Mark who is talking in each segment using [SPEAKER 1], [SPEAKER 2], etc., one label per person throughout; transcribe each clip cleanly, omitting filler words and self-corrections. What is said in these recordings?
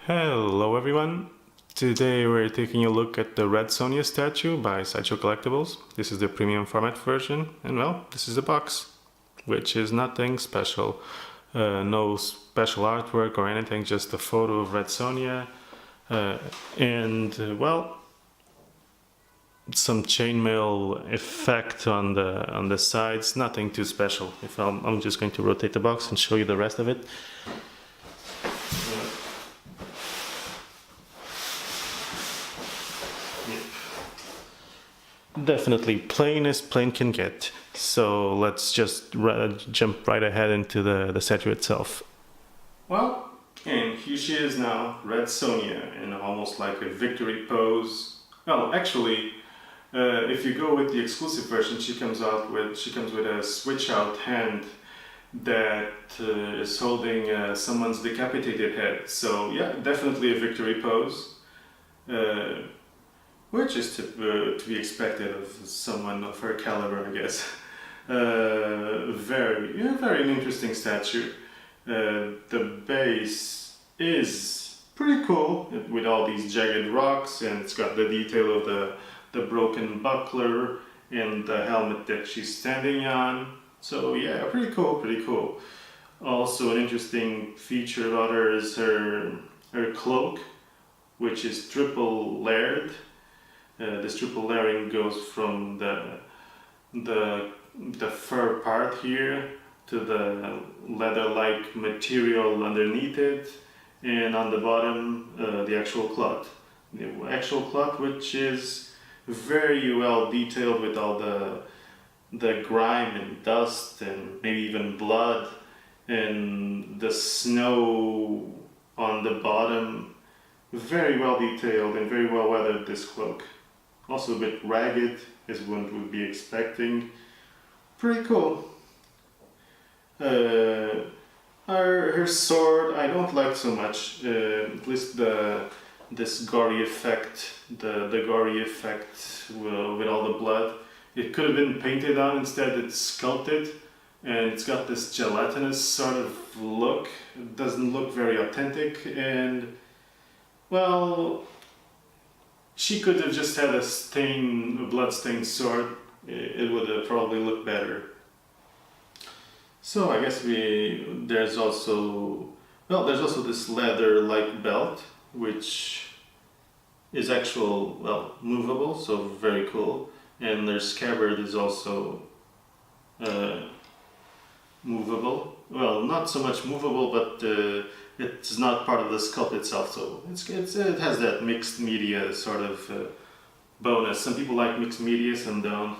[SPEAKER 1] Hello everyone! Today we're taking a look at the Red Sonja statue by Sideshow Collectibles. This is the premium format version, and well, this is the box, which is nothing special. No special artwork or anything, just a photo of Red Sonja. Well, some chainmail effect on the sides, nothing too special. I'm just going to rotate the box and show you the rest of it. Definitely plain as plain can get. So let's just jump right ahead into the statue itself. Well, and here she is now, Red Sonja, in almost like a victory pose. Well, actually, if you go with the exclusive version, she comes with a switch out hand that is holding someone's decapitated head. So yeah, definitely a victory pose. Which is to be expected of someone of her caliber, I guess. Very interesting statue. The base is pretty cool with all these jagged rocks, and it's got the detail of the broken buckler and the helmet that she's standing on. So yeah, pretty cool. Also, an interesting feature about her is her cloak, which is triple layered. This triple layering goes from the fur part here to the leather-like material underneath it, and on the bottom the actual cloth. The actual cloth, which is very well detailed with all the grime and dust and maybe even blood and the snow on the bottom. Very well detailed and very well weathered, this cloak. Also a bit ragged, as one would be expecting. Pretty cool. Her sword I don't like so much. At least this gory effect, the gory effect with all the blood. It could have been painted on, instead it's sculpted, and it's got this gelatinous sort of look. It doesn't look very authentic, and well, she could have just had a blood-stained sword. It would have probably looked better. So I guess there's also this leather-like belt, which is movable, so very cool. And their scabbard is also movable. Well, not so much movable, but it's not part of the sculpt itself, so it has that mixed media sort of bonus. Some people like mixed media, some don't.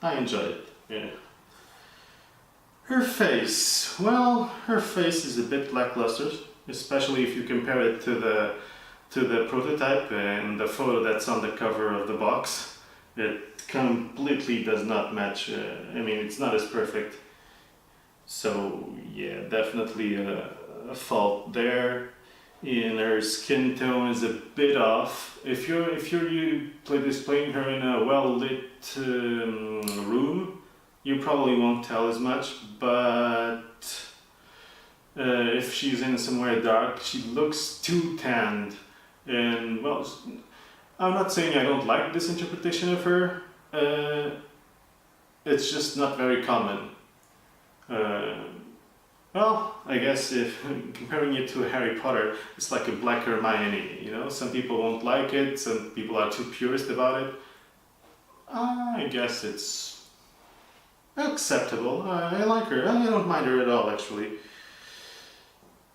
[SPEAKER 1] I enjoy it. Yeah. Her face. Well, her face is a bit lackluster, especially if you compare it to the prototype and the photo that's on the cover of the box. It completely does not match. It's not as perfect. So yeah, definitely a fault there. And her skin tone is a bit off. If you're displaying her in a well lit room, you probably won't tell as much. But if she's in somewhere dark, she looks too tanned. And well, I'm not saying I don't like this interpretation of her. It's just not very common. Well, I guess if comparing it to Harry Potter, it's like a Black Hermione, Some people won't like it, some people are too purist about it. I guess it's acceptable. I like her. I don't mind her at all, actually.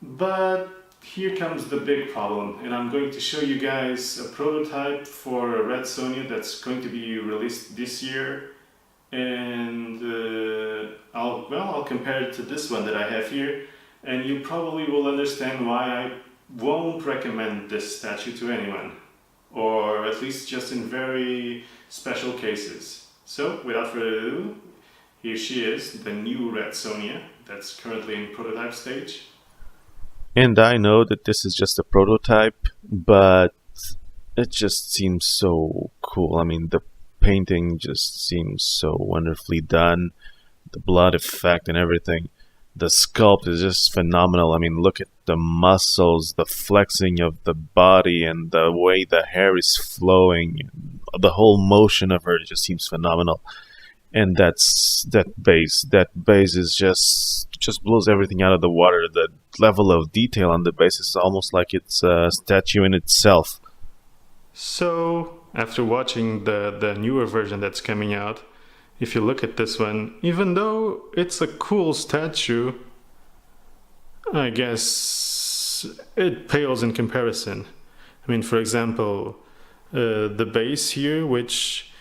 [SPEAKER 1] But here comes the big problem, and I'm going to show you guys a prototype for Red Sonja that's going to be released this year. And I'll compare it to this one that I have here, and you probably will understand why I won't recommend this statue to anyone, or at least just in very special cases. So without further ado, here she is, the new Red Sonja that's currently in prototype stage. And I know that this is just a prototype, but it just seems so cool. The painting just seems so wonderfully done, the blood effect and everything.
[SPEAKER 2] The sculpt is just phenomenal. I mean, look at the muscles, the flexing of the body, and the way the hair is flowing. The whole motion of her just seems phenomenal. And that base is just blows everything out of the water. The level of detail on the base is almost like it's a statue in itself.
[SPEAKER 1] So, after watching the newer version that's coming out, if you look at this one, even though it's a cool statue, I guess it pales in comparison. I mean, for example, the base here, which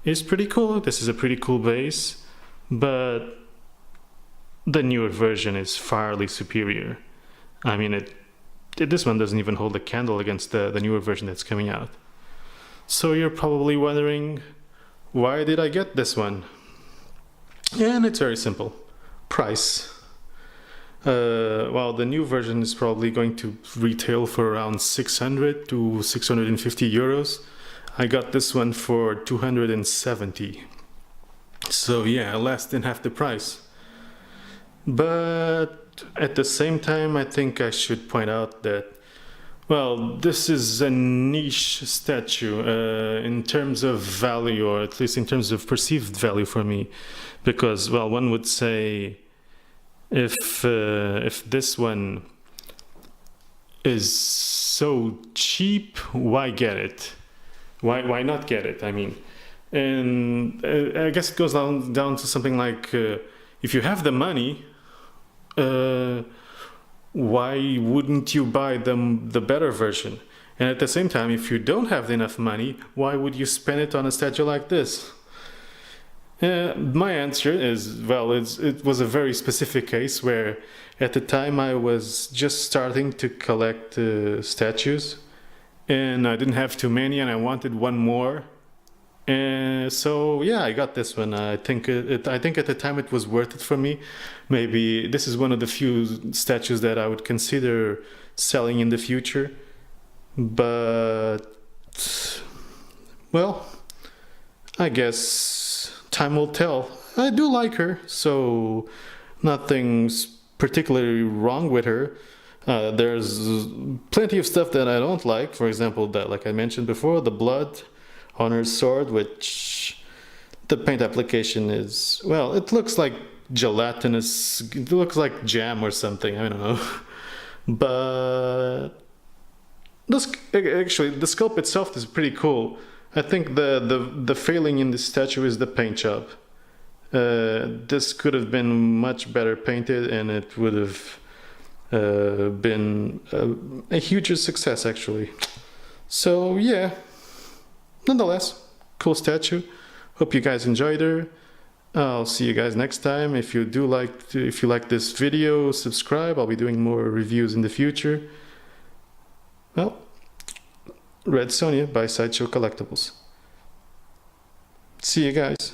[SPEAKER 1] is pretty cool. This is a pretty cool base, but the newer version is farly superior. I mean, this one doesn't even hold a candle against the newer version that's coming out. So you're probably wondering, why did I get this one? And it's very simple. Price. Well, the new version is probably going to retail for around 600 to 650 euros. I got this one for 270. So yeah, less than half the price. But at the same time, I think I should point out that, well, this is a niche statue in terms of value, or at least in terms of perceived value for me. Because, well, one would say if this one is so cheap, why get it? Why not get it? I mean, and I guess it goes down to something like, if you have the money, why wouldn't you buy the better version? And at the same time, if you don't have enough money, why would you spend it on a statue like this? My answer is, well, it was a very specific case where at the time I was just starting to collect statues, and I didn't have too many and I wanted one more. And so yeah, I got this one. I think I think at the time it was worth it for me. Maybe this is one of the few statues that I would consider selling in the future. But well, I guess time will tell. I do like her, so nothing's particularly wrong with her. There's plenty of stuff that I don't like. For example, that, like I mentioned before, the blood on her sword, which the paint application is, well, it looks like gelatinous, it looks like jam or something, I don't know. But actually, the sculpt itself is pretty cool. I think the failing in this statue is the paint job. This could have been much better painted, and it would have been a huge success, actually. So yeah, nonetheless, cool statue. Hope you guys enjoyed her. I'll see you guys next time. If you like this video, subscribe. I'll be doing more reviews in the future. Well, Red Sonja by Sideshow Collectibles. See you guys.